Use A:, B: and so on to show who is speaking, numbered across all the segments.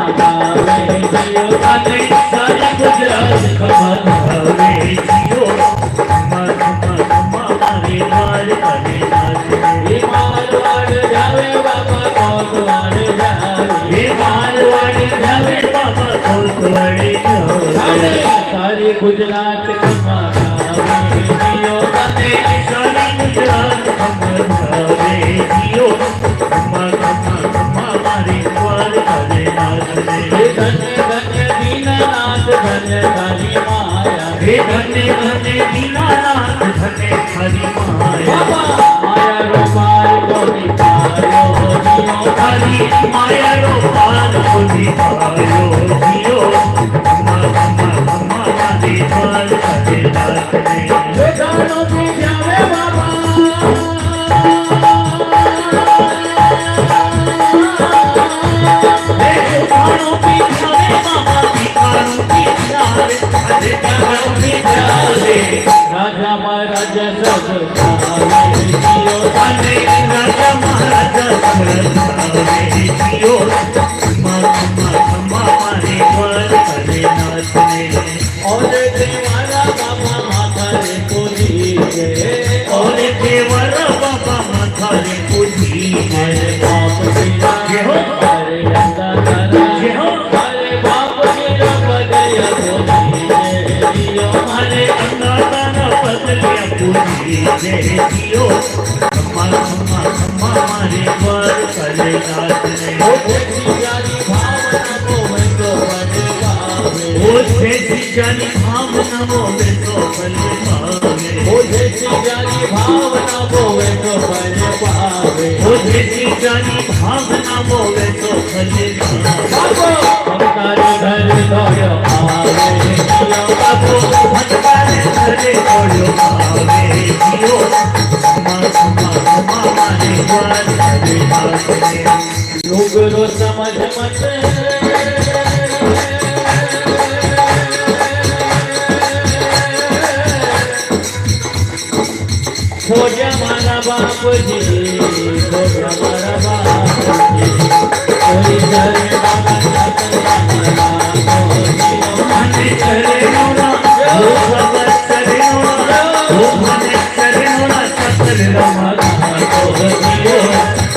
A: जियो गाते सारे गुजरात कमल हवे जियो मारे द्वार करे नाचे मारवाड़ जावे बाबा कोतवाड़ जावे मारवाड़ जावे बाबा कोतवाड़ जावे सारे गुजरात कमल हवे जियो गाते सारे गुजरात कमल हवे जियो मारे द्वार करे नाचे धन्य धन्य दीनानाथ धन्य हरि माया हे धन्य धन्य दीनानाथ धन्य हरि माया माया रो पार को निपायो जियो हरि माया रो पार को निपायो जियो हमारे द्वार करे नाचे गानों पे जावे बाबा राजा महाराजा सब जियो राजा महाराजा जियो हमारे द्वार करे नाचने और देवारा बाबा माथा रे पूजी और देवारा बाबा माथा रे पूजी बाप सीधा अरे गंगा तारा अरे बाप सीधा बजया जियो हमारे गंगा तारा बजया पूजी जियो हमारे द्वार करे नाचने ओ जानी भावना को मैं तो बड़े पावे ओ जानी भावना वो मैं तो बड़े पावे ओ जानी भावना वो मैं तो बड़े पावे ओ जानी भावना वो मैं तो बड़े पावे हम तारे घर दौड़ो आवे जियो बाबू हम तारे घर दौड़ो आवे जियो हमारे द्वार करे नाचने लोग रो समझ मत हो जा मारा बाप जी हो जा मारा बाप जी कोई चले बाबा माने चले नोरा हो बाबा चले नोरा हो माने चले नोरा चले रमाला तो जियो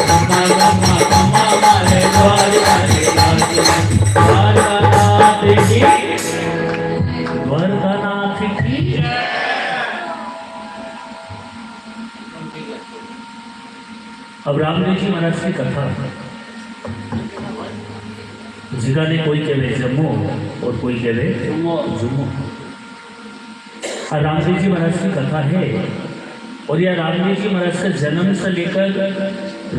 A: हमारा मारे द्वार करे द्वारकानाथ की द्वारकानाथ की अब रामदेव जी महाराज की कथा जिगा ने कोई कहे जम्मू और कोई कहे जुम्मू। रामदेव जी महाराज की कथा है और यह रामदेव जी महाराज का जन्म से लेकर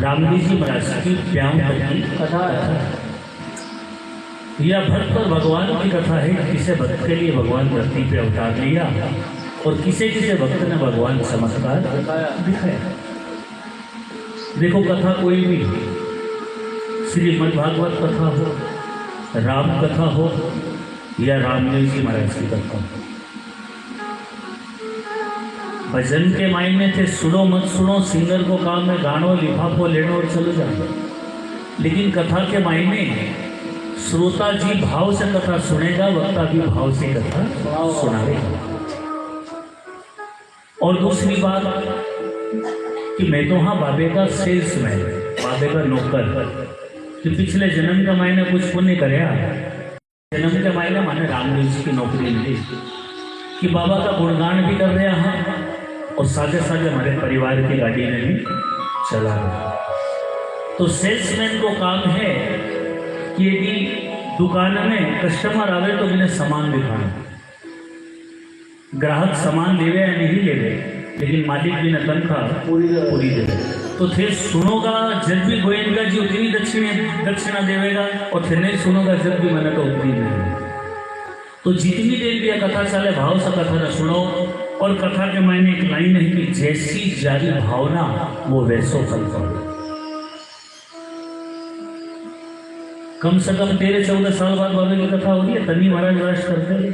A: रामदेव जी महाराज की ब्याह तक की कथा है। यह भक्त और भगवान की कथा है। किसे भक्त के लिए भगवान धरती पे अवतार लिया और किसे किसे भक्त ने भगवान चमत्कार दिखाया। देखो कथा कोई भी श्रीमद् भागवत कथा हो, राम कथा हो या रामदेव जी महाराज की कथा हो, भजन के मायने थे सुनो मत सुनो, सिंगर को काम में गानो लिफाफो लेनो और चलो जाओ। लेकिन कथा के मायने श्रोता जी भाव से कथा सुनेगा, वक्ता भी भाव से कथा सुनाएगा। और दूसरी बात कि मैं तो हाँ बाबे का सेल्समैन, बाबे का नौकर, कि पिछले जन्म का मायने कुछ पुण्य करे, जन्म के मायने माने रामदेव जी की नौकरी मिली कि बाबा का गुणगान भी कर रहे हैं और साथ साथ हमारे परिवार की गाड़ी में भी चला रहे। तो सेल्समैन को काम है कि यदि दुकान में कस्टमर आवे तो मैंने सामान दिखाना, ग्राहक सामान लेवे या नहीं लेवे, लेकिन मालिक भी न तनख्वाह पूरी दे। तो थे सुनोगा जब भी गोयेंगा जी उतनी दक्षिणा देवेगा और थे नहीं सुनोगा जब भी मैंने तो उतनी देवेगा। तो जितनी देर भी कथा चले भाव से कथा न सुनो। और कथा के मायने एक लाइन है कि जैसी जारी भावना वो वैसो फल पाओ। कम से कम 13-14 साल बाद बाबे की कथा होगी, तभी महाराज राज करते हैं।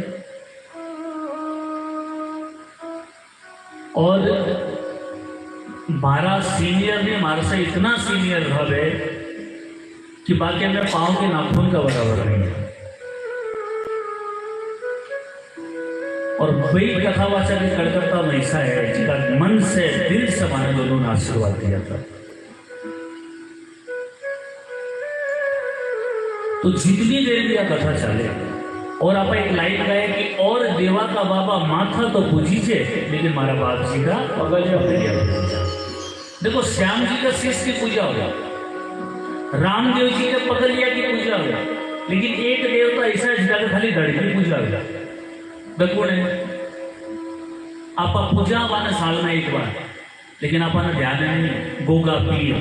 A: और मारा सीनियर ने मारे से इतना सीनियर रहे कि कि बाकी में पाँव के नाखून का बराबर नहीं है। और वही कथावाचक कलकत्ता में ऐसा है जिसका मन से दिल से माने दोनों ने आशीर्वाद दिया था। तो जितनी देर भी कथा चले और आप एक लाइन गए कि और देवा का बाबा माथा तो पूछीजे लेकिन मारा बाप जी का पगलिया हो। देखो श्याम जी का शिष्य की पूजा होगा, रामदेव जी के पगलिया की पूजा होगा, लेकिन एक देवता ऐसा है जिसका खाली धड़ की पूजा होगा। आप पूजा माने साल में एक बार, लेकिन अपन ध्यान नहीं गोगा पीर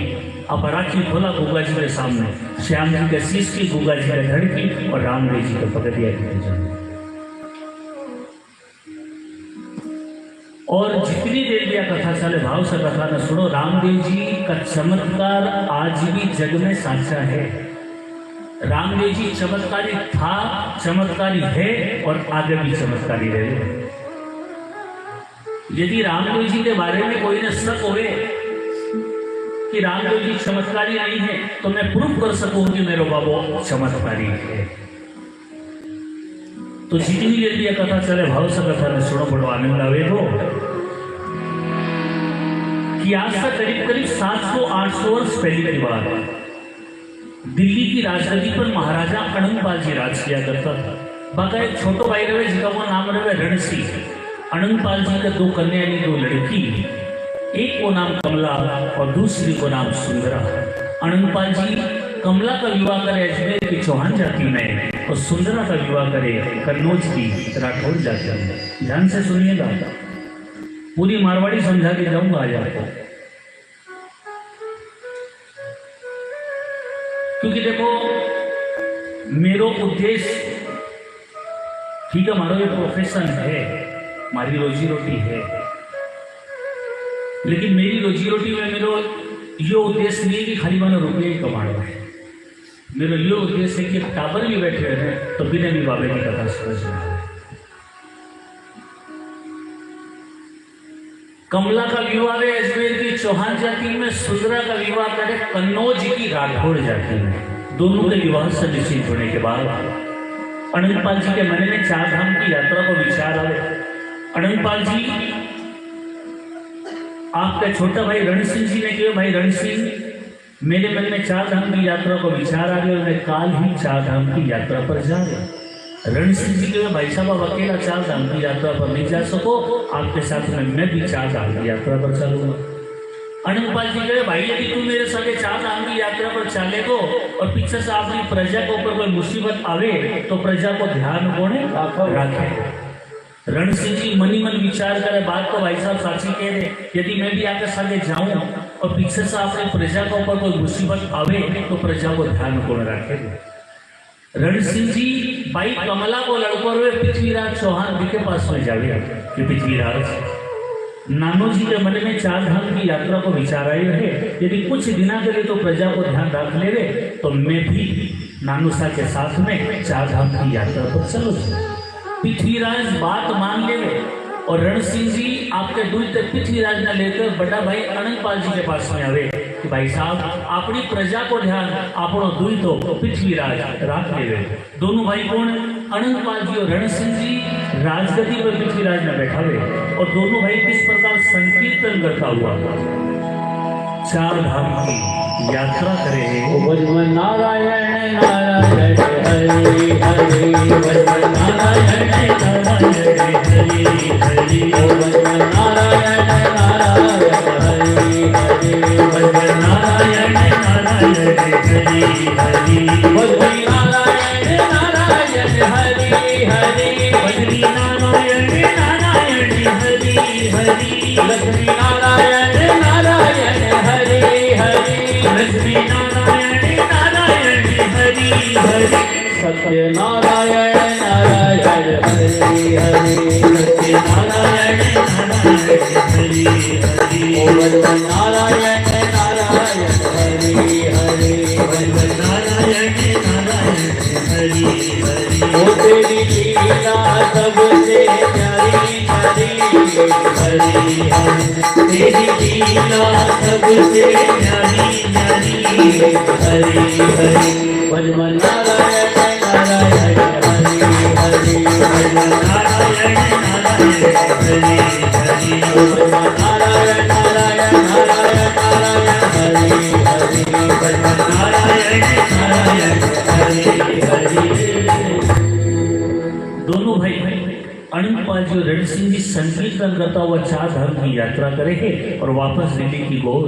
A: आप राखी खोला गोगा जी के सामने, श्याम जी के शीश की, गोगा जी के धड़ की और रामदेव जी के पगलिया की पूजा। और जितनी देर भी कथा चले भाव से कथा न सुनो। रामदेव जी का चमत्कार आज भी जग में साचा है। रामदेव जी चमत्कारी था, चमत्कारी है और आगे भी चमत्कारी रहेगा। यदि रामदेव जी के बारे में कोई ने शक होए कि रामदेव जी चमत्कारी नहीं है तो मैं प्रूफ कर सकूं कि मेरे बाबू चमत्कारी है। तो जितनी देर भी कथा चले भाव से कथा ने सुनो, बड़ो आनंद आवे हो कि आज से करीब करीब 700-800 वर्ष पहले की बात है। दिल्ली की राजगद्दी पर महाराजा अनंगपाल जी राज किया करता था। बाका एक छोटो भाई रहे जिसका वो नाम रहे रणसिंह। अनंगपाल जी का 2 कन्या यानी 2 लड़की, एक को नाम कमला और दूसरी को नाम सुंदरा। अनंगपाल जी कमला का विवाह करे अजमेर की चौहान जाति में और सुंदरा का विवाह करे कन्नौज की राठौर जाति में। ध्यान से सुनिएगा, पूरी मारवाड़ी समझा के जाऊंगा आज आपको। क्योंकि देखो मेरो उद्देश्य ठीक है, मारो ये प्रोफेशन है, मारी रोजी रोटी है, लेकिन मेरी रोजी रोटी में मेरो ये उद्देश्य नहीं कि खाली मैंने रुपये ही कमाना है। मेरा ये उद्देश्य है कि टावर भी बैठे हैं तो बिना भी बाबे की कथा समझना है। कमला का विवाह है अजमेर की चौहान जाति में, सुंदरा का विवाह करे कन्नौज की राठौड़ जाति में। दोनों के विवाह से निश्चित होने के बाद अनंगपाल जी के मन में 4 धाम की यात्रा को विचार आए। अनंगपाल जी आपका छोटा भाई रणसिंह जी ने कहा, भाई रणसिंह मेरे मन में 4 धाम की यात्रा को विचार आ गया और मैं काल ही 4 धाम की यात्रा पर जा रहा। रणसिंह जी के भाई साहब आप अकेला 4 धाम की यात्रा पर नहीं जा सको, आपके साथ में मैं भी 4 धाम की यात्रा पर चलूंगा। अनंगपाल जी कहे, भाई यदि तू मेरे साथ 4 धाम की यात्रा पर चले को और पीछे से अपनी प्रजा के ऊपर कोई मुसीबत आवे तो प्रजा को ध्यान कौन रखे। रणसिंह जी मनी मन विचार करे, बात तो भाई साहब साची कह रहे, यदि मैं भी आपके साथ जाऊं और पीछे से अपने प्रजा के ऊपर कोई मुसीबत आवे तो प्रजा को ध्यान कौन रखे। रणसिंह जी भाई कमला को लड़कों हुए पृथ्वीराज चौहान जी के पास में जावे कि पृथ्वीराज नानो जी के मन में 4 धाम की यात्रा को विचार आए है, यदि कुछ दिना के लिए तो प्रजा को ध्यान रख ले तो मैं भी नानुसा के साथ में 4 धाम की यात्रा पर चलो। पृथ्वीराज बात मान ले और रणसिंह जी आपके दूत पृथ्वीराज ने लेकर बड़ा भाई अनंगपाल जी के पास में आवे कि भाई साहब अपनी प्रजा को ध्यान आपनो दूत तो पृथ्वीराज रख ले। दोनों भाई कौन, अनंगपाल जी और रणसिंह जी राजगद्दी पर पृथ्वीराज ने बैठा हुए और दोनों भाई किस प्रकार संकीर्तन करता हुआ 4 धाम की यात्रा करे। नारायण नारायण हरि हरि, नारायण नारायण हरि हरि, नारायण नारायण हरि हरि, नारायण नारायण हरि हरि, नारायण नारायण हरि हरि, बद्री नारायण नारायण हरि हरि, लक्ष्मी नारायण नारायण हरि हरि, लक्ष्मी नारायण नारायण हरि हरि, सत्य नारायण नारायण हरि हरि, सत्य नारायण नारायण हरि हरि, नारायण नारायण हरि हरि, नारायण नारायण हरि हरि, ओ तेरी लीला सबसे प्यारी हरि तेरी लीला सबसे न्यारी न्यारी हरि हरि भजन नारायण नारायण हरि हरि भजन नारायण नारायण हरि हरि नारायण नारायण नारायण नारायण हरि हरि भजन नारायण नारायण हरि हरि। दोनों भाई अनंतपाल जी और रण सिंह जी संकीर्तन करता हुआ 4 धाम की यात्रा करेंगे और वापस दिल्ली की गोद,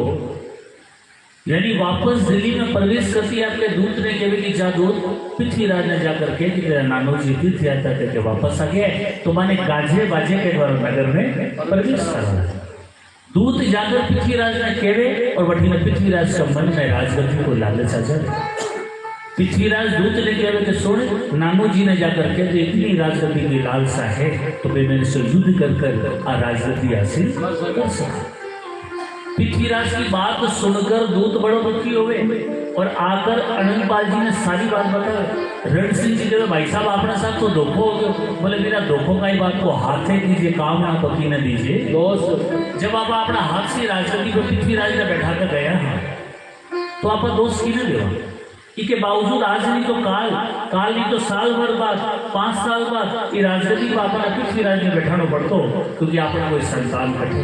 A: यानी वापस दिल्ली में प्रवेश करती है। आपके दूत ने कहे कि जा दूत पृथ्वीराज ने जाकर के कि तेरा नानो जी तीर्थ यात्रा करके वापस आ गया, तो माने गाजे बाजे के द्वारा नगर में प्रवेश करना। दूत जाकर पृथ्वीराज ने कहे और बठी में पृथ्वीराज का मन में राजगद्दी को लालच आ जाए। पृथ्वीराज दूत ने कहा कि सुन, नानो जी ने जाकर के तो इतनी राजगद्दी की लालसा है तो फिर मेरे से युद्ध कर राजगद्दी हासिल कर सका। पृथ्वीराज की बात सुनकर दूत बड़ो दुखी हो गए और आकर अनंतपाल जी ने सारी बात बताई। रण सिंह जी कहे भाई साहब अपने साथ तो धोखो हो गया। बोले मेरा धोखो का ही बात को हाथे कीजिए, काम ना पति न दीजिए। दोस्त जब आप अपना हाथ से राजगद्दी को पृथ्वीराज ने बैठा कर गया तो आप दोस्त की न देवा के बावजूद आज नहीं तो काल नहीं तो साल भर बाद 5 साल बाद ये राजगद्दी को अपना पृथ्वीराज ने बैठाना पड़तो क्योंकि अपना कोई संतान कटे।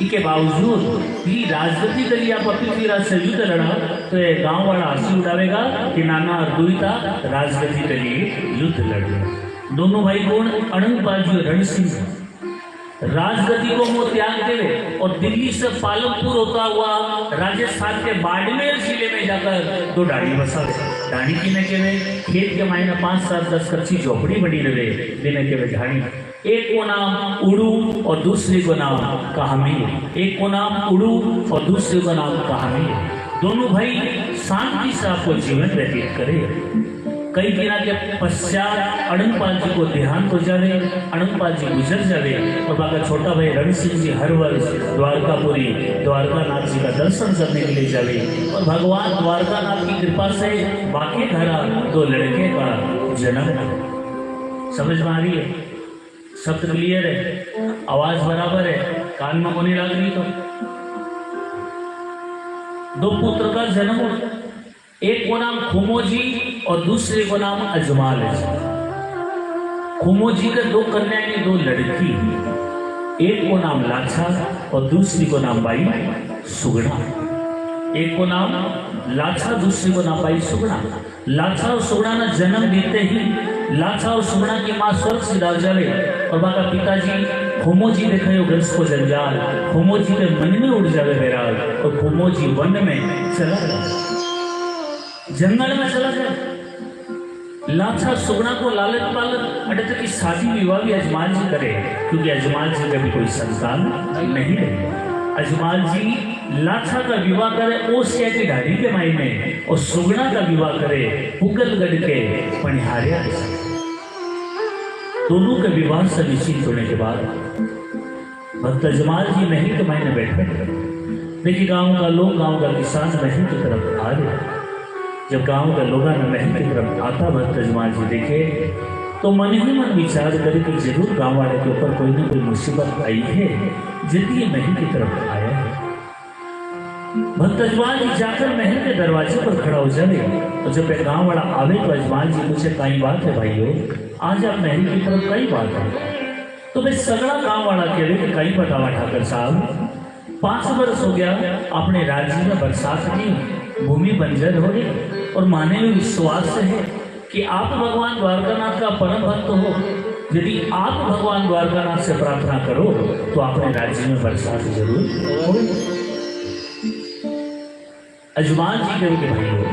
A: इसके बावजूद भी राजगद्दी के लिए आप पृथ्वीराज से युद्ध लड़ा तो ये गांव वाला हंसी उड़ावेगा कि नाना और दुईता राजगद्दी के लिए युद्ध लड़े। दोनों भाई कौन? अनंतपाल जी और रण सिंह राजगद्दी को मोह त्याग देवे और दिल्ली से पालमपुर होता हुआ राजस्थान के बाड़मेर जिले में जाकर 2 डाड़ी बसा। डाड़ी की ने केवे खेत के मायने 5, 7, 10 कच्ची झोपड़ी बनी रहे देने के ढाणी। एक को नाम उड़ू और दूसरे को नाम कहामीर। एक को नाम उड़ू और दूसरे को नाम कहामीर। दोनों भाई शांति से आपको जीवन व्यतीत करे। कई दिनों के पश्चात अनंतपाल जी को देहांत हो जावे, अनंतपाल जी गुजर जावे और बाका छोटा भाई रण सिंह जी हर वर्ष द्वारकापुरी द्वारकानाथ जी का दर्शन करने के लिए जावे और भगवान द्वारकानाथ की कृपा से बाकी घरा 2 लड़के का जन्म। समझ में आ रही है? शब्द क्लियर है? आवाज बराबर है? कान में होने लग रही तो 2 पुत्र का जन्म हो। एक को नाम खुमोजी और दूसरे को नाम अजमाल है। खुमोजी के 2 कन्याएं 2 लड़की, एक को नाम लाछा और दूसरी को नाम बाई सुगना। एक को नाम लाछा, दूसरी को नाम बाई सुगना। लाछा और सुगना ने जन्म देते ही लाछा और सुगना की मां स्वर्ग से डाल जावे और बाका पिताजी खुमोजी देखे ग्रस को जंजाल, खुमोजी के मन में उड़ जावे बैराग और खुमोजी वन में चला जाए, जंगल में चला जाए। लाछा सुगना को लालच पालत अटे तक की शादी विवाह भी अजमाल जी करे क्योंकि अजमाल जी का भी कोई संतान नहीं रहे। अजमाल जी लाछा का विवाह करे ओसिया की ढाड़ी के माई में और सुगना का विवाह करे पुगलगढ़ के पनिहारिया के साथ। दोनों के विवाह से निश्चित होने के बाद भक्त अजमाल जी महल के मायने बैठे देखिए गांव का लोग, गांव का किसान महल की तरफ आ रहे। जब गांव का लोग महल की तरफ आता भक्त अजमाल जी देखे तो मन ही मन विचार करे कि जरूर गांव वाले के ऊपर कोई ना कोई मुसीबत आई है जिसलिए ये महल की तरफ आया है। भक्त अजमाल जी जाकर महल के दरवाजे पर खड़ा हो जाए और जब गांव वाला आवे तो अजमाल जी पूछे कई बात है भाइयों, आज आप महल की तरफ कई बात है? तो भाई सगड़ा गांव वाला कह रहे कि कई बतावा ठाकर साहब, 5 वर्ष हो गया अपने राज्य में बरसात नहीं, भूमि बंजर हो गई और माने में विश्वास है कि आप भगवान द्वारकानाथ का परम भक्त हो। यदि आप भगवान द्वारकानाथ से प्रार्थना करो तो अपने राज्य में बरसात जरूर हो। अजमाल जी कहे कि भाइयों,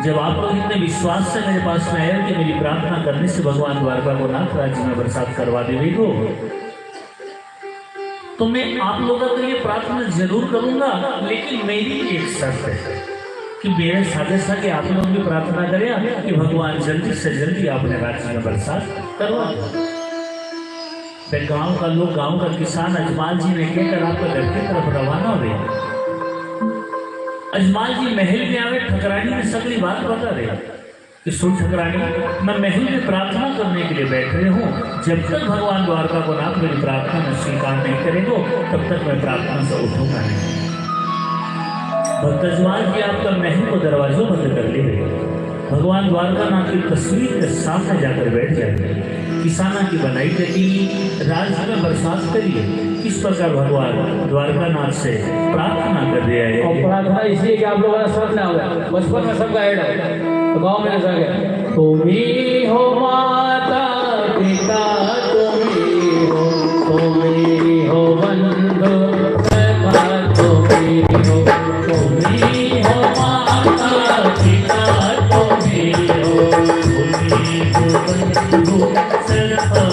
A: जब आप लोग इतने विश्वास से मेरे पास में आए कि मेरी प्रार्थना करने से भगवान द्वारका को नाथ राज्य में बरसात करवा देवे तो मैं आप लोगों के लिए प्रार्थना जरूर करूंगा, लेकिन मेरी एक शर्त है कि मेरे साथे साथे आप लोग भी प्रार्थना करें कि भगवान जल्दी से जल्दी अपने राज्य में बरसात करवा दो। गांव का लोग, गांव का किसान अजमाल जी ने कहकर आपका घर की तरफ रवाना हो गए। अजमाल जी महल में आवे ठकरानी में सगली बात बता रहे कि सुन ठकरानी, मैं महल में प्रार्थना करने के लिए बैठ रहे हूँ। जब तक भगवान द्वारका को नाथ मेरी प्रार्थना में स्वीकार नहीं करेंगे तब तक मैं प्रार्थना से उठूंगा नहीं। भक्तजमान जी आपका महल को दरवाजों बंद कर ले गए। भगवान द्वारका नाथ की तस्वीर के सामने जाकर बैठ जाते। किसाना की बनाई गई राज्य में बरसात करिए। किस प्रकार भगवान द्वारका नाथ से प्रार्थना कर रहे हैं।
B: और प्रार्थना इसलिए कि आप लोगों का सब ना हुआ, बचपन में सबका ऐड है तो गाँव में ऐसा गया, तुम्ही हो माता पिता, तुम्ही हो बंधु सखा, तुम्ही हो माता पिता, तुम्ही हो बंधु सखा,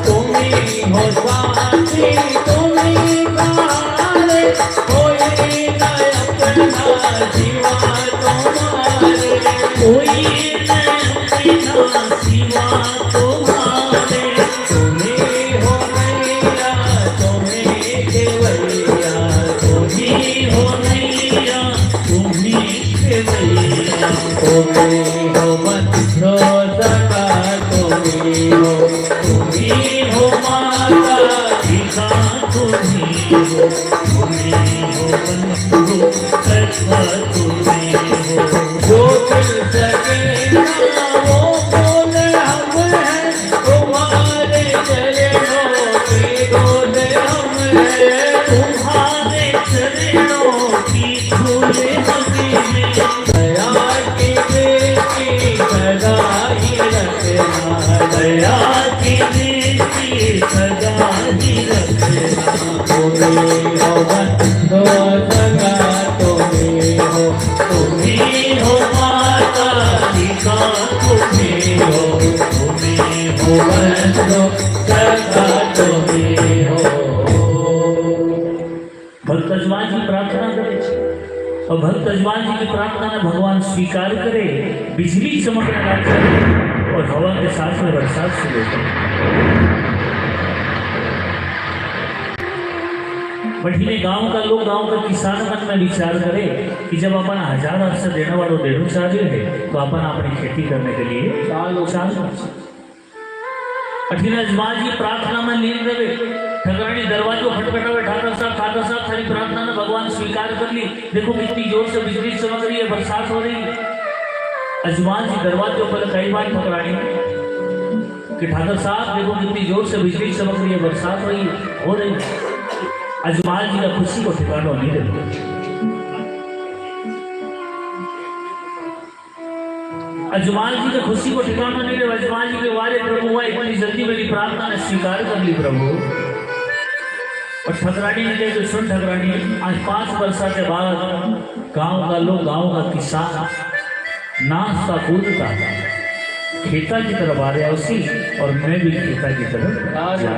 B: तुम्ही हो साथी, तुम्ही सहारे, कोई न अपना जीवा तुम्हारे,
A: कोई न सिवा तुम्हारे,
B: तुम्ही हो मैया, तुम्ही केवैया,
A: तुम्ही हो नैया, तुम्ही केवैया,
B: तुम्ही हो बंधु सखा, तुम्ही
A: हो माता पिता, तुम्ही हो बंधु सखा, तुम्ही हो।
B: जो मिल सके ना वो बोल हम हैं, तुम्हारे चरणों की गोद हम हैं,
A: तुम्हारे चरणों की धूल हमें,
B: दया की बेटी सदा ही रखना,
A: दया की बेटी सदा ही रखना।
B: तुम्ही हो बंधु सखा, तुम्ही
A: हो माता पिता, तुम्ही हो
B: बंधु सखा, तुम्ही हो।
A: भक्तजमान जी प्रार्थना करे और भक्तजमान जी की प्रार्थना में भगवान स्वीकार करे। बिजली चमकने लगती है और हवा के साथ में बरसात शुरू होती है। बठीने गांव का लोग, गांव का किसान मन में विचार करे कि जब अपन 1000 वर्ष देने वालों देनु चाहिए है तो अपन अपनी खेती करने के लिए
B: चालू
A: अठीना जमान जी प्रार्थना में लीन रहे। ठकरानी दरवाजों खटखटावे, ठाकर साहब थारी प्रार्थना ने भगवान स्वीकार कर ली। देखो कितनी जोर से बिजली चमक रही है, बरसात हो रही है। अजमान जी दरवाजों पर कई बार ठकरानी कि ठाकर साहब देखो कितनी जोर से बिजली चमक रही है, बरसात हो रही है। अजमान जी का खुशी को ठिकाना नहीं देता। अजमान जी का खुशी को ठिकाना नहीं दे। अजमान जी के वाले प्रभु हुआ इतनी जल्दी मेरी प्रार्थना ने स्वीकार कर ली प्रभु। और ठकरानी ने कहा सुन ठकरानी, आज 5 वर्ष के बाद गांव का लोग, गांव का किसान नाश्ता कूदता खेता की तरफ आ रहा उसी, और मैं भी खेता की तरफ जा रहा।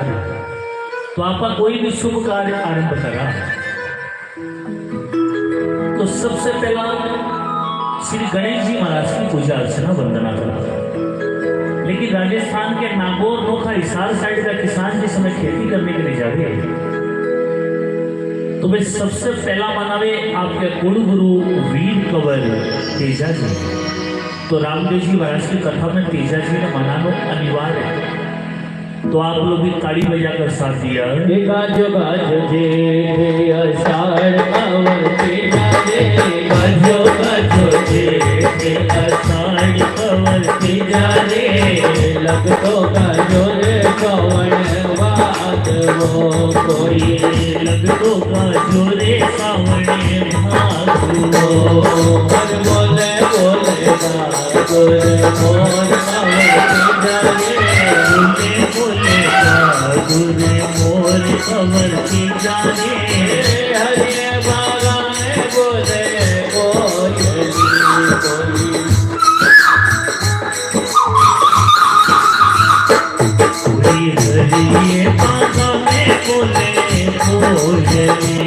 A: तो आपका कोई भी शुभ कार्य आरंभ करा तो सबसे पहला श्री गणेश जी महाराज की पूजा अर्चना वंदना करा। लेकिन राजस्थान के नागौर, नोखा, हिसार साइड का किसान जिस समय खेती करने के लिए जावे तो वे सबसे पहला मनावे आपके कुलगुरु वीर कंवर तेजा जी। तो रामदेव जी महाराज की कथा में तेजा जी ने मनाना अनिवार्य है। तो आप लोग भी ताली बजाकर साथ दिया।
B: गाजो गाजो जे अषाढ़ कंवर तेजा रे,
A: गाजो गाजो जे अषाढ़ कंवर तेजा रे,
B: लगतो गाजो रे कवन बात वो कोई,
A: लगतो गाजो रे सावण भाग वो।
B: मन बोले बोले गाजो रे मोर कंवर तेजा रे,
A: बोले मोर कंवर तेजा रे,
B: हरे बाबा बोले कोई कोई।
A: हरिये बाबा में बोले कोयली,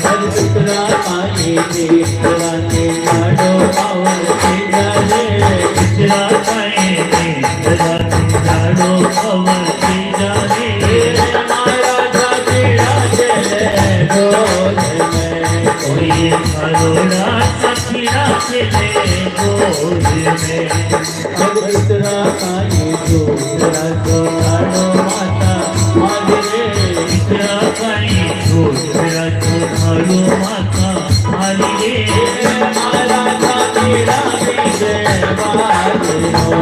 B: हर पितरा पानी पितरा के लाडो कंवर तेजा रे,
A: पितरा पाए पितरा के लाडो कंवर तेजा रे,
B: हमारा जागीरा चले डोल में,
A: कोई खरोड़ा सखीरा चले डोल
B: अब इतना काई छोरा छोटाड़ो माता आज रे
A: इतना काई छोरा छोटाड़ो माता आज रे
B: मारा तेरा विजय बाजरो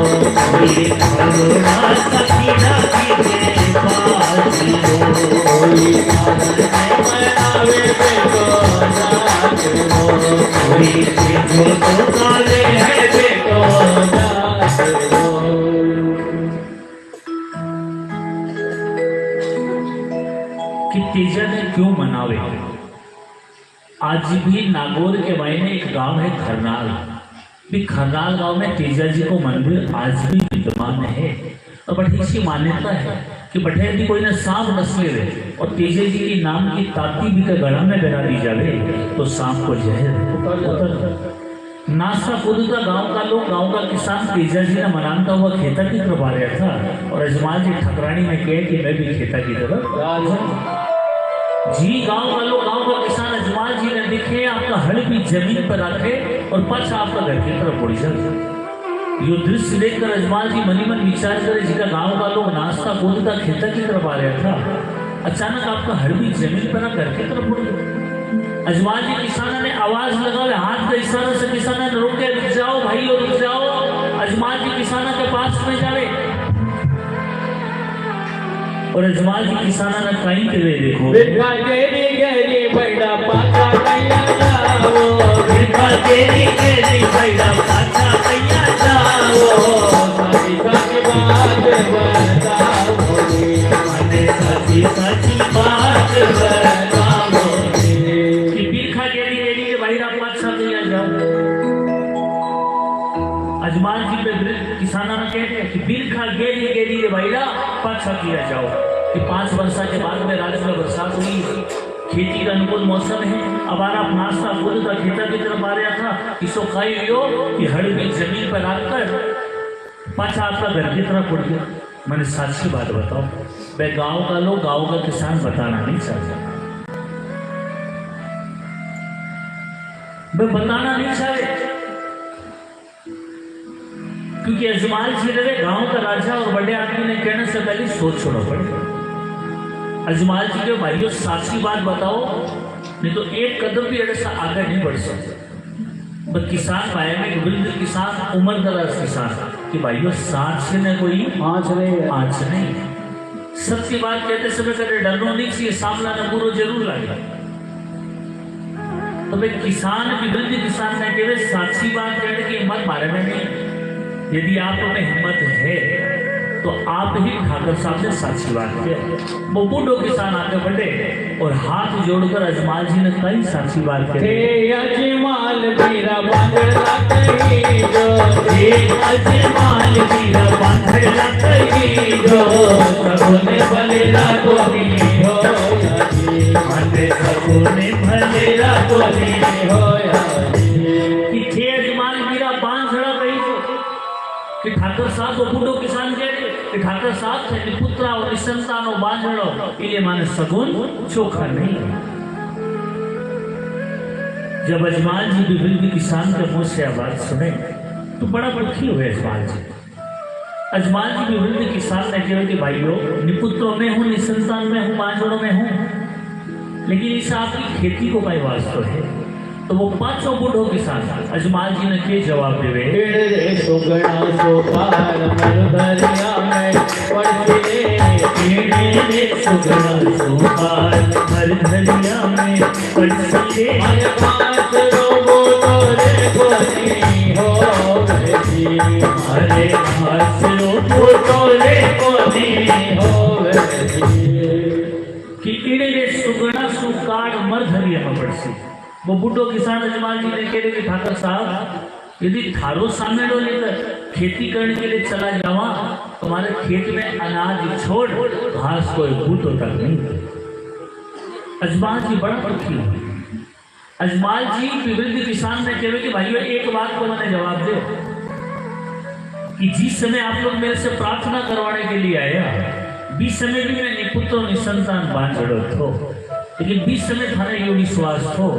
A: ये थारो माता तेरा विजय बाजरो
B: कोई मनावे बेटो जागरो
A: कोई जो तो काले है
B: बेटो जागरो
A: कि तेजा ने क्यों मनावे। आज भी नागौर के मायने एक गांव है खरनाल। भी खरनाल गांव में तेजा जी को मंदिर आज भी विद्यमान है और बड़ी इसकी मान्यता है कि बठे यदि कोई ने सांप नस ले और तेजा जी की नाम की ताती भी के गला में बना दी जावे तो सांप को जहर उतर नासा कूदता गांव का लोग गांव का किसान तेजा जी ने मनाता हुआ खेता की तरफ आ रहा था और अजमाल जी ठकरानी में कहे कि मैं भी खेता की तरफ जी। गांव वालों गांव का किसान अजमाल जी ने दिखे आपका हल भी जमीन पर रखे और पाछा आपका घर की तरफ उड़ जाए। यो दृश्य देखकर अजमाल जी मनी मन विचार करे जिसका गांव का लोग नाश्ता कूदता खेता की तरफ आ रहा था अचानक आपका हल भी जमीन पर घर की तरफ उड़ गया। अजमाल जी किसान ने आवाज लगावे हाथ का इशारा से किसान ने रोके रुक जाओ भाई रुक जाओ। अजमाल जी किसान के पास में जावे और अजमाल जी किसाना ने कहीं के वे देखो
B: बिरखा गेरी गेरी बैड़ा पाका कैया जाओ
A: बिरखा गेरी गेरी बैड़ा पाका कैया जाओ
B: साची साची बात बताओ
A: मने साची साची बात बताओ कि बिरखा गेरी गेरी के बैड़ा पाका कैया जाओ। अजमाल जी पे किसाना ने कहते कि बिरखा गेरी गेरी के बैड़ा पाछा किया जाओ कि 5 वर्षा के बाद में राज्य में बरसात हुई खेती का अनुकूल मौसम है। अब आप नाश्ता खुद का खेता की तरफ आ रहा था किसो खाई लियो कि हड़ भी जमीन पर रखकर पाछा आपका घर की तरफ उड़ गया। मैंने साची बात बताओ मैं गांव का लोग गांव का किसान बताना नहीं चाहता मैं बताना नहीं चाहते क्योंकि अजमाल जी रहे गांव का राजा और बड़े आदमी ने कहने से पहले सोच छोड़ो पड़ेगा। अजमाल जी के भाइयों साची बात बताओ नहीं तो एक कदम भी ऐसा आगे नहीं बढ़ सकता। बस किसान भाई में वृद्ध किसान उम्र दराज किसान कि भाइयों साथ से न कोई आँच नहीं सच्ची बात कहते समय कदे डरनो नहीं चाहिए सामना न पूरा जरूर लगे। तो भाई किसान भी वृद्ध किसान ने कहे साची बात कहने की हिम्मत मारे में नहीं। यदि आप में हिम्मत है तो आप ही ठाकर साहब से साची बात करें। वो बूढ़ो किसान आगे बढ़े और हाथ जोड़कर अजमाल जी ने कई साची बात कही।
B: अजमाल बीरा बांधला कही जो
A: अजमाल बीरा बांधला कही जो
B: सबने भलेरा गोरी हो
A: सबने भलेरा गोरी
B: हो
A: कि अजमाल बीरा बांधला कही जो कि ठाकर साहब वो बूढ़ो किसान कह रहे कि ठाकर साहब से निपुत्रा और निसंतान और बांधड़ो इले माने सगुन चोखा नहीं। जब अजमाल जी भी वृद्ध किसान के मुंह से आवाज सुने तो बड़ा दुखी हुए अजमाल जी। अजमाल जी भी वृद्ध किसान ने कहा कि भाइयों निपुत्रों में हूँ निसंतान में हूँ बांधड़ों में हूँ लेकिन इस आपकी खेती को कोई वास्तव है। तो वो 500 बूढ़ो किसान अजमाल जी ने के जवाब देवे
B: सुगना सोपार मर दरिया में पड़ते
A: सुगना सोपार मर दरिया में पड़ते
B: अरे पाँच रोगो तोरे कोनी हो बेटी
A: अरे पाँच रोगो तोरे कोनी हो
B: बेटी
A: कि इड़े सुगना सुकार मर दरिया में पड़सी। वो बूढ़ो किसान अजमाल जी ने कह कि ठाकर साहब यदि थारो सामने लो लेकर खेती करने के लिए चला जावा तुम्हारे खेत में अनाज छोड़ घास कोई बूटो तक नहीं। अजमाल जी बड़ा दुखी हुए। अजमाल जी वृद्ध किसान ने कहे कि भाइयों एक बात को मैंने जवाब दो कि जिस समय आप लोग मेरे से प्रार्थना करवाने के लिए आया 20 समय भी मैं निपुत्र निसंतान बांझड़ो थो लेकिन 20 समय थाने यो विश्वास हो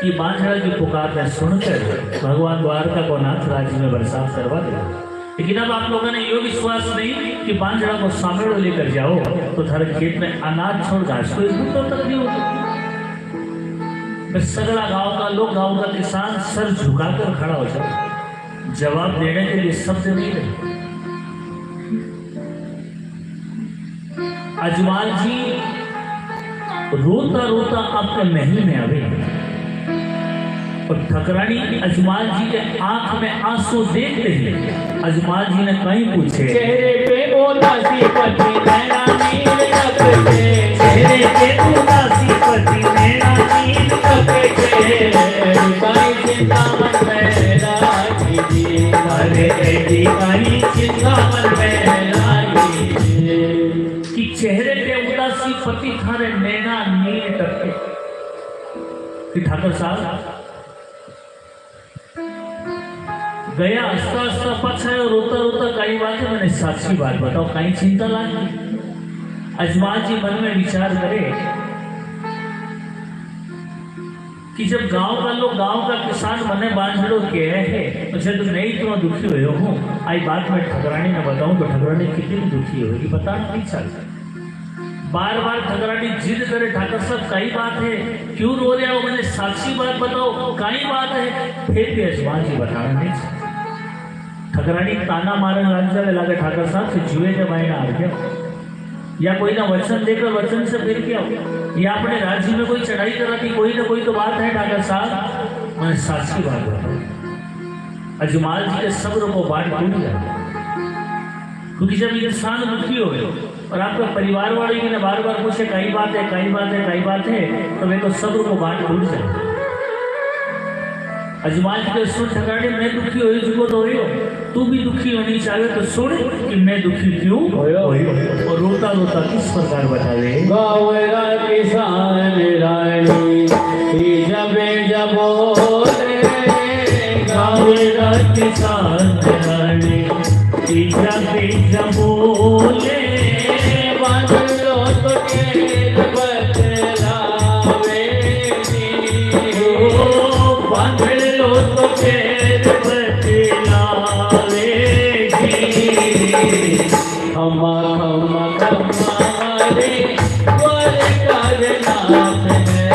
A: कि बांझड़ा की पुकार में सुनकर भगवान द्वारका को नाथ राज्य में बरसात करवा दे। लेकिन अब आप लोगों ने ये विश्वास नहीं कि बांझड़ा को सामेड़ो लेकर जाओ तो थारे खेत में अनाज छोड़ घास को एक तो तक नहीं होगा। मैं सगड़ा गांव का लोग, गांव का किसान सर झुकाकर खड़ा हो जाए, जवाब देने के लिए शब्द नहीं रहे। अजमाल जी रोता रोता आपके महल में आवे और ठकरानी अजमाल जी के आंख में आंसू देखते ही अजमाल जी ने कहीं पूछे,
B: चेहरे पे उदासी पति नैना नील टपके,
A: चेहरे पे उदासी पति नैना नील टपके,
B: कहीं चिंता मन में लागी जी,
A: अरे ऐसी कहीं
B: चिंता मन में लागी
A: कि चेहरे पे उदासी पति थारे नैना नील टपके। कि ठाकर साहब गया हंसता हंसता पाछा और रोता रोता कई बात है, मैंने साक्षी बात बताओ कहीं चिंता लागी। अजमाल जी मन में विचार करे कि जब गांव का लोग, गांव का किसान मने बांझड़ो के है तो जब नहीं तो दुखी हुए हूँ, आई बात मैं ठकरानी ने बताऊं तो ठकरानी कितनी दुखी होगी पता नहीं चलता। बार बार ठकरानी जिद करे, ठाकर साहब कई बात है, क्यों रो रहे हो, मैंने साक्षी बात बताओ कई बात है, फिर भी अजमाल जी बताना नहीं चाहते। ठकरानी ताना मारने लग जाए, लगे ठाकर साहब से जुए के मायने आ गया या कोई ना वचन देकर वचन से फिर क्या हो, या अपने राज्य में कोई चढ़ाई करा थी, कोई ना कोई तो बात है ठाकर साहब, मैंने साक्षी बात बताओ। अजमाल जी के सब्र को बांट टूट जाए, क्योंकि जब इंसान दुखी हो गए और आपका परिवार वाले भी ने बार बार पूछे कई बात है कई बात है कई बात है, तो मेरे को सब्र को बांट टूट जाए। अजमाल जी के सुन ठकरानी, मैं दुखी हो चुको तो हो, तू भी दुखी होनी चाहिए तो सुन कि मैं दुखी क्यों और रोता रोता किस प्रकार बतावे।
B: गाँव का किसान रानी जबे जबोले,
A: गाँव का किसान रानी जबे जबोले,
B: बांधलो तो खेत बतलावे जी,
A: बांधलो तो खेत बतलावे जी,
B: खमा खमा खमा रे वर करनाथ है,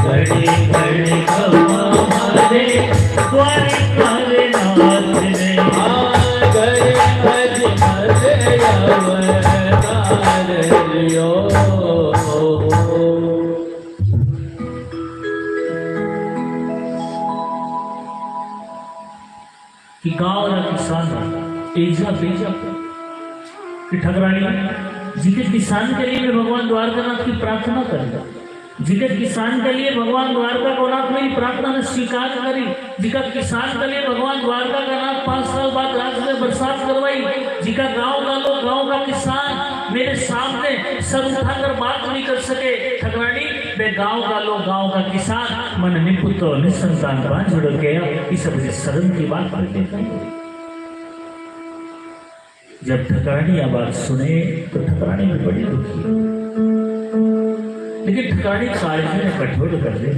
A: घड़ी घड़ी खमा मारे वर करनाथ ने। कि गांव का किसान एजा बेजा कि ठकरानी जिसे किसान के लिए मैं भगवान द्वारकानाथ की प्रार्थना करूंगा, जिसे किसान के लिए भगवान द्वारका को नाथ मेरी प्रार्थना ने स्वीकार करी, जिका किसान के लिए भगवान द्वारका का नाथ 5 साल बाद राज्य में बरसात करवाई, जिका गांव का लोग, गांव का किसान मेरे सामने सर उठाकर बात नहीं कर सके। ठकरानी मैं गांव का लोग, गांव का किसान मन निपुत्र निसंतान बांझड़ो गया, इस वजह शर्म की बात करते हैं। जब ठकरानी यह बात सुने तो ठकरानी भी बड़ी दुखी, लेकिन ठकरानी काजी ने कठोर कर दे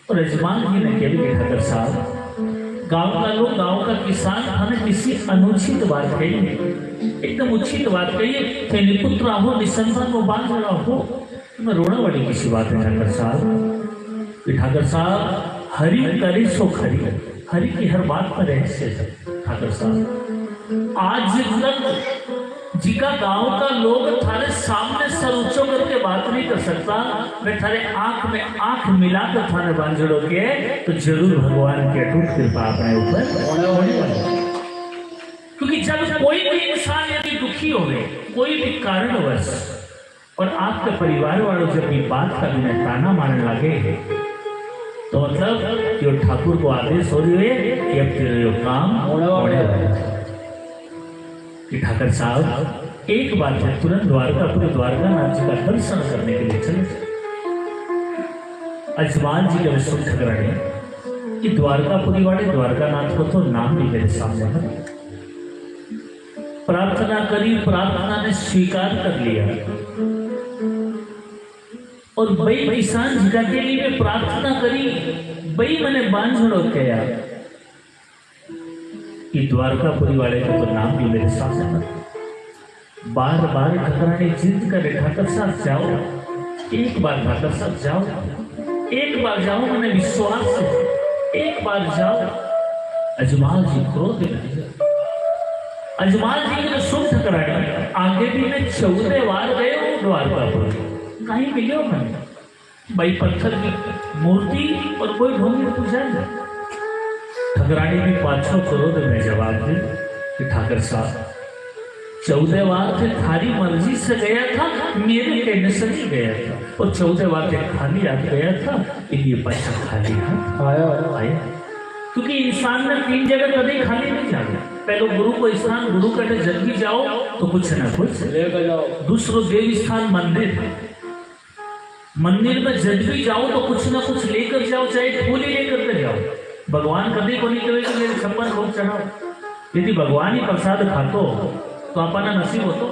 A: और अजमाल जी ने कह दिया, ठाकर साहब गांव का लोग, गांव का किसान हमें किसी अनुचित बात कही, एकदम उचित बात कही, चाहे निपुत्र हो निसंतान को बांध रहा हो, मैं रोना वाली किसी बात है ठाकर साहब। ठाकर साहब हरि करे सो खरी, हरि की हर बात पर रहस्य है ठाकर साहब। आज तक जिका गांव का लोग थारे सामने सर ऊंचो करके बात नहीं कर सकता, मैं थारे आंख में आंख मिलाकर थाने बांझड़ो के, तो जरूर भगवान की अटूट कृपा अपने ऊपर होने वाली है। क्योंकि जब कोई भी इंसान यदि दुखी हो गए कोई भी कारणवश और आपके परिवार वालों जब ये बात का बिना ताना मारने लगे, तो मतलब यो ठाकुर को आदेश हो रही है कि अब तेरे यो काम होने वाला है। कि ठाकर साहब एक बात है, तुरंत द्वारकापुरी द्वारकानाथ जी का दर्शन करने के लिए चले। अजमाल जी के विश्व ठकरानी कि द्वारकापुरी वाले द्वारकानाथ को तो नाम भी मेरे सामने है, प्रार्थना करी, प्रार्थना ने स्वीकार कर लिया और बई किसान जिका के लिए प्रार्थना करी, बई मैंने बांझड़ो किया कि द्वारकापुरी वाले का तो नाम भी मेरे साथ है। बार बार ठकराने जिद करे, ठाकर साथ जाओ, एक बार ठाकर साथ जाओ, एक बार जाओ, मैंने विश्वास से एक बार जाओ। अजमाल जी क्रोध में, अजमाल जी ने सुन ठकराने, आगे भी मैं 14 बार गए हूँ द्वारकापुर, कहीं मिले मैंने भाई पत्थर की मूर्ति और कोई ढोंगी पूछा नहीं। ठकरानी भी 500 क्रोध में जवाब दे कि ठाकर साहब 14 बार से थारी मर्जी से गया था, मेरे कहने से नहीं गया था, और 14 बार से खाली हाथ गया था, इसलिए पैसा खाली हाथ आया। क्योंकि इंसान ने 3 जगह कभी खाली नहीं जाना। पहले गुरु को स्थान, गुरु कहते जब भी जाओ तो कुछ ना कुछ लेकर जाओ। दूसरो देव स्थान मंदिर, मंदिर में जब भी जाओ तो कुछ ना कुछ लेकर जाओ, चाहे फूल ही लेकर के जाओ। भगवान कभी को नहीं कहे कि मेरे 56 भोग चढ़ाओ। यदि भगवान ही प्रसाद खातो तो अपना नसीब होतो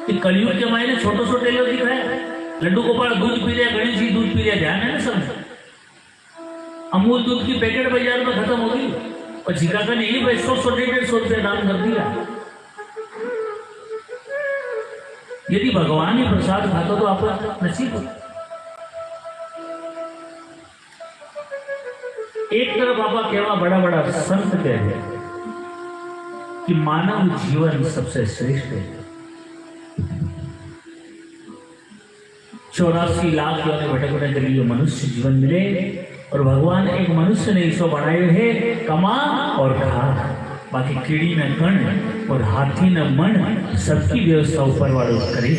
A: कि कलयुग के मायने छोटे छोटे लोग दिखाए, लड्डू गोपाल दूध पी रहे, गणेश जी दूध पी रहे, ध्यान है ना सब। अमूल दूध की पैकेट बाजार में खत्म होगी और झिका का नहीं भाई 100-150 रुपये दाम कर दिया। यदि भगवान ही प्रसाद खाता तो आपका नसीब हो। एक तरफ आपा कहवा बड़ा बड़ा संत कहे कि मानव जीवन सबसे श्रेष्ठ है। 84 लाख योनि भटकने के लिए मनुष्य जीवन मिले, और भगवान एक मनुष्य ने इसको बनाए है कमा और खा, बाकी कीड़ी न कण और हाथी न मन, सबकी व्यवस्था ऊपर वालों करे।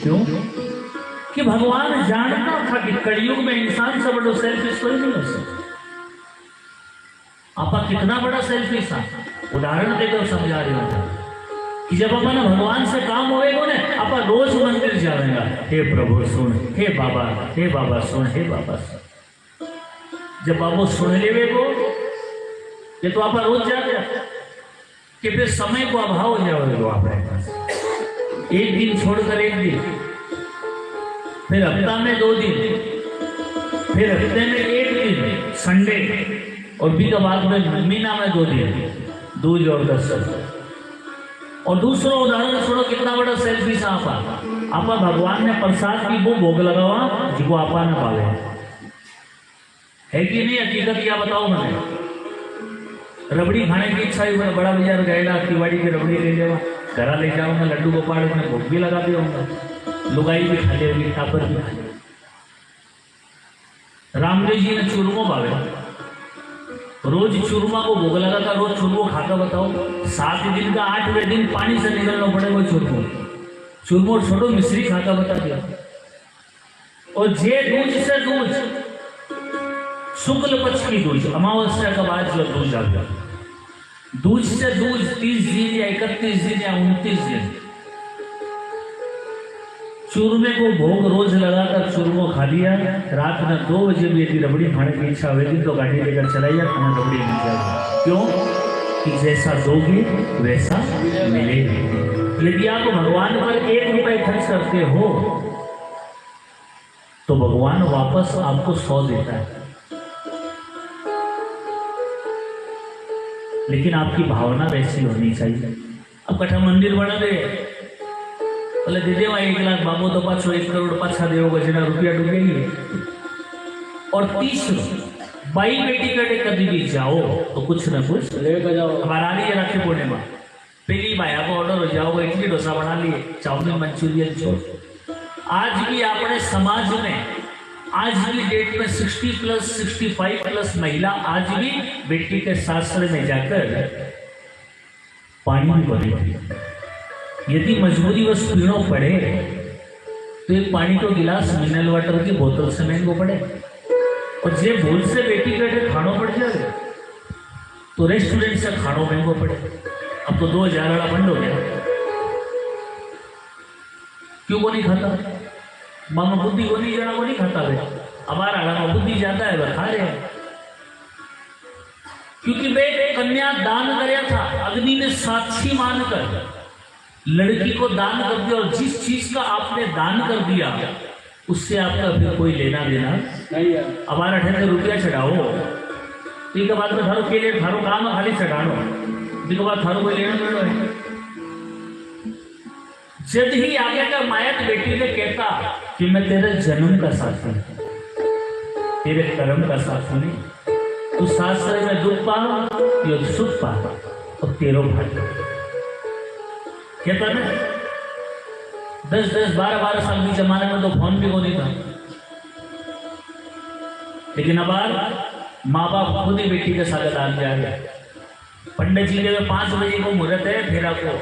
A: क्यों? कि भगवान जानता था कि कलयुग में इंसान से बड़ा सेल्फिश कोई नहीं हो सकता। आपा कितना बड़ा सेल्फिश था, उदाहरण देकर समझा रहे हो कि जब अपन भगवान से काम होएगा ना, आपा रोज मंदिर जाएगा, हे प्रभु सुन, हे बाबा सुन, हे बाबा सुन। जब बाबू सुन लेवे को ये तो आप रोज जाते कि फिर समय को अभाव हो जाएगा आपके पास। एक दिन छोड़कर एक दिन, फिर हफ्ता में 2 दिन, फिर हफ्ते में 1 दिन संडे, और भी तो बाद में महीना में 2 दिन, 2 और 10। और दूसरा उदाहरण सुनो कितना बड़ा सेल्फिश आपा भगवान ने प्रसाद की वो भोग लगावा जिसको आपा ने पावे है कि नहीं? हकीकत क्या बताओ मैंने, रबड़ी खाने की इच्छा हुई, मैं बड़ा बाजार गएगा, तिवाड़ी की रबड़ी ले लेवा, घरा ले जाऊंगा, लड्डू गोपाल में भोग भी लगा दिया, लुगाई भी खा लेगी, टापर भी खा लेगी। रामदेव जी ने चूरमो भावे, रोज चूरमा को भोग लगाता, रोज चूरमो खाता। बताओ 7 दिन का 8वें दिन पानी से निकलना पड़े वो चूरमो छोड़ो, मिश्री खाता बता दिया। और जे दूध से दूध, शुक्ल पक्ष की दूध, अमावस्या का बाद जो दूध आ गया, दूध से दूध 30 दिन या 31 दिन या 29 दिन चूरमे को भोग रोज लगाकर चूरमो खा लिया। रात में 2 बजे भी यदि रबड़ी खाने की इच्छा होगी तो गाड़ी लेकर चलाइए, खाना रबड़ी मिल जाएगी। क्यों? कि जैसा दोगे वैसा मिलेगा। यदि आप भगवान पर 1 रुपये खर्च करते हो तो भगवान वापस आपको 100 देता है। लेकिन आपकी भावना वैसी होनी चाहिए। अब कठा मंदिर बना दे, बोले दे देवा 1 लाख, बाबू तो पाछो 1 करोड़ पाछा देव जना रुपया डूबेगी। और तीसरो, बाई बेटी कटे कभी भी जाओ तो कुछ न कुछ लेकर जाओ। हमारा लिए राखी पूर्णिमा पहली बाया को ऑर्डर हो जाओ, इडली डोसा बना लिए, चाउमीन मंचूरियन छोड़। आज भी अपने समाज में, आज भी डेट में 60+, 65+ महिला आज भी बेटी के शास्त्र में जाकर पानी भी भरेगी। यदि मजबूरीवश पीनो पड़े तो एक पानी को गिलास मिनरल वाटर की बोतल से महंगो पड़े। और जे भूल से बेटी के खानो पड़ जाए तो रेस्टोरेंट से खानो महंगो पड़े। अब तो 2000 वाला बंद हो गया। क्यों को नहीं खाता? मामा बुद्धि को नहीं जाना, वो नहीं खाता है। हमारा बुद्धि जाता है वह खा रहे हैं। क्योंकि वे कन्या दान कराया था, अग्नि ने साक्षी मानकर लड़की को दान कर दिया। और जिस चीज का आपने दान कर दिया उससे आपका फिर कोई लेना देना नहीं है। हमारा 18 रुपया चढ़ाओ, ठीक है, बाद में थारो के लिए थारो काम खाली चढ़ानो।
B: बिको बात थारो कोई लेना देना है। जब ही आगे का मायक बेटी ने कहता कि मैं तेरे जन्म का साथी हूं, तेरे कर्म का साथी नहीं, तू शास्त्र में दुख पा या सुख पा और तेरो भाई कहता ना। 10-10, 12-12 साल के जमाने में तो फोन भी को नहीं था, लेकिन अब माँ बाप खुद ही बेटी के साथ डाल दिया गया। पंडित जी के 5 बजे को मुहूर्त है, फिर आपको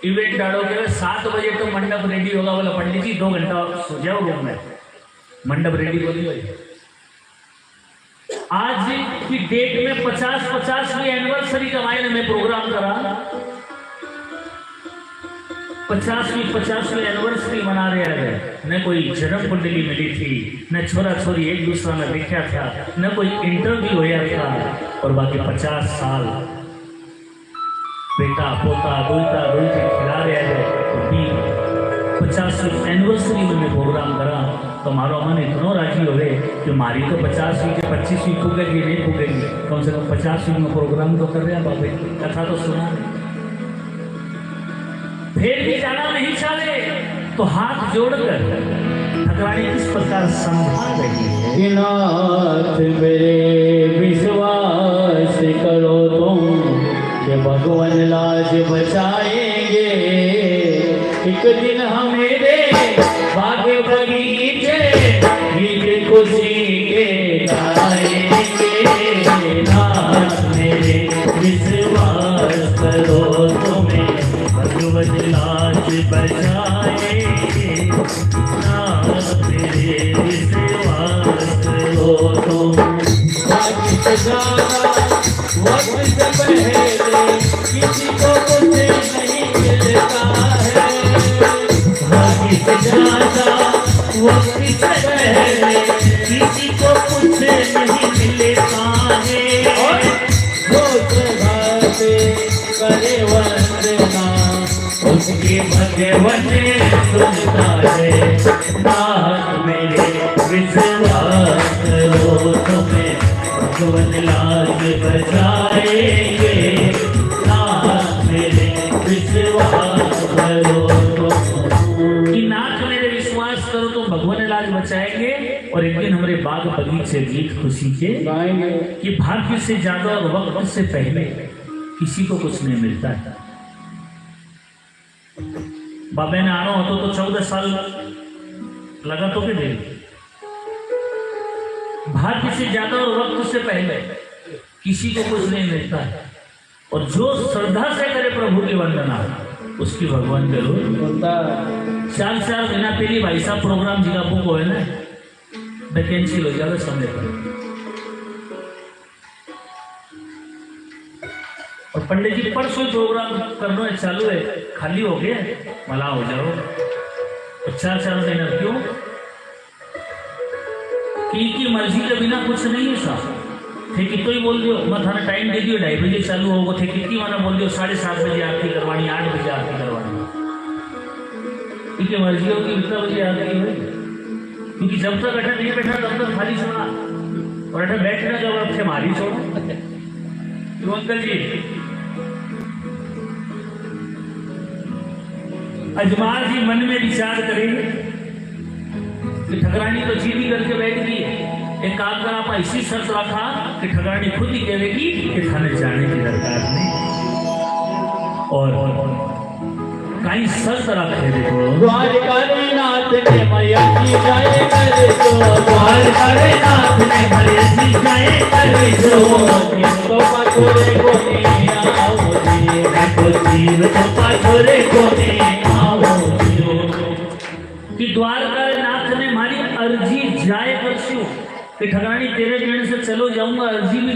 B: इवेंट डालो के 7 बजे तो मंडप रेडी होगा। बोला पंडित जी 2 घंटा सो जाओ रूम में, मंडप रेडी हो गई। आज की डेट में 50-50वीं एनिवर्सरी का मायने में प्रोग्राम करा, 50वीं एनिवर्सरी मना रहे हैं। न कोई जन्म कुंडली मिली थी, न छोरा छोरी एक दूसरा में देखा था, न कोई इंटरव्यू होया था, और बाकी 50 साल बेटा पोता दोता दोती खिला रहे हैं। तो 50वीं एनिवर्सरी में मैं प्रोग्राम करा तो मारो मन इतना राजी हो गए कि मारी तो 50वीं के 25वीं फूकेगी नहीं फूकेगी, कम से कम 50वीं में प्रोग्राम तो कर रहे हैं बाबे, कथा तो सुना। फिर भी जाना नहीं चाहे तो हाथ जोड़कर ठकुरानी किस प्रकार संभाल रही है।
A: नाथ मेरे विश्वास करो तुम कि भगवान लाज बचाएंगे, एक दिन हमें बागे बगीचे गीत खुशी के गाएंगे। नाथ मेरे विश्वास करो तुम्हें भगवान लाज बचाएंगे। नाथ मेरे विश्वास करो तुम वक्त से पहले किसी को कुछ नहीं मिलता है, भाग्य से ज्यादा वक्त से पहले किसी को कुछ नहीं मिलता है। और जो जगह पे करे वंदना उसके भगवान सुनता है। नाथ मेरे विश्वास करो तुम्हें भगवान लाज बचाएंगे। नाथ मेरे विश्वास करो तुम
B: कि नाथ मेरे विश्वास करो तो भगवान लाज बचाएंगे, और एक दिन हमारे बाग बगीचे गीत खुशी के
A: गाएंगे
B: कि भाग्य से ज्यादा और वक्त से पहले किसी को कुछ नहीं मिलता है। बाबे ने आना हो तो 14 साल लगा तो के दे, भाग्य से ज्यादा और वक्त से पहले किसी को कुछ नहीं मिलता है, और जो श्रद्धा से करे प्रभु की वंदना उसकी भगवान जरूर
A: होता।
B: 4 महीना पहले भाई साहब प्रोग्राम जिला बुक हो ना, वैकेंसी हो जाएगा समय पर, और पंडित जी परसों प्रोग्राम करना चालू है, खाली हो गया मला हो जाओ। तो 4 महीना क्यों की मर्जी के बिना कुछ नहीं है साहब। थे कितो ही बोल दियो, मैं थाना टाइम दे दियो 2:30 बजे चालू होगा, थे कितनी माना बोल दियो 7:30 बजे आरती करवानी, 8 बजे आरती करवानी, क्योंकि मर्जी होगी कितना बजे आरती है। क्योंकि जब तक अठा नहीं बैठा तब तक खाली सुना, और अठा बैठना जब अब से मारी छोड़ो। तो अंकल जी अजमार जी मन में विचार करेंगे कि ठकुरानी तो जीवी करके बैठ गई है, एक काम कर आप ऐसी शर्त रखा कि ठकुरानी खुद ही कहेगी कि थाने जाने की दरकार नहीं, और कहीं शर्त रखे देखो।
A: द्वारकानाथ ने मैया की जाए कर दो,
B: द्वारकानाथ ने मैया की जाए कर दो,
A: तो पाथोरे को नहीं आओ जी,
B: तो जीव तो पाथोरे को नहीं आओ कि द्वारकानाथ ने मारी अर्जी जाए करशु कि ठकुरानी तेरे कहने से चलो जाऊंगा, अर्जी भी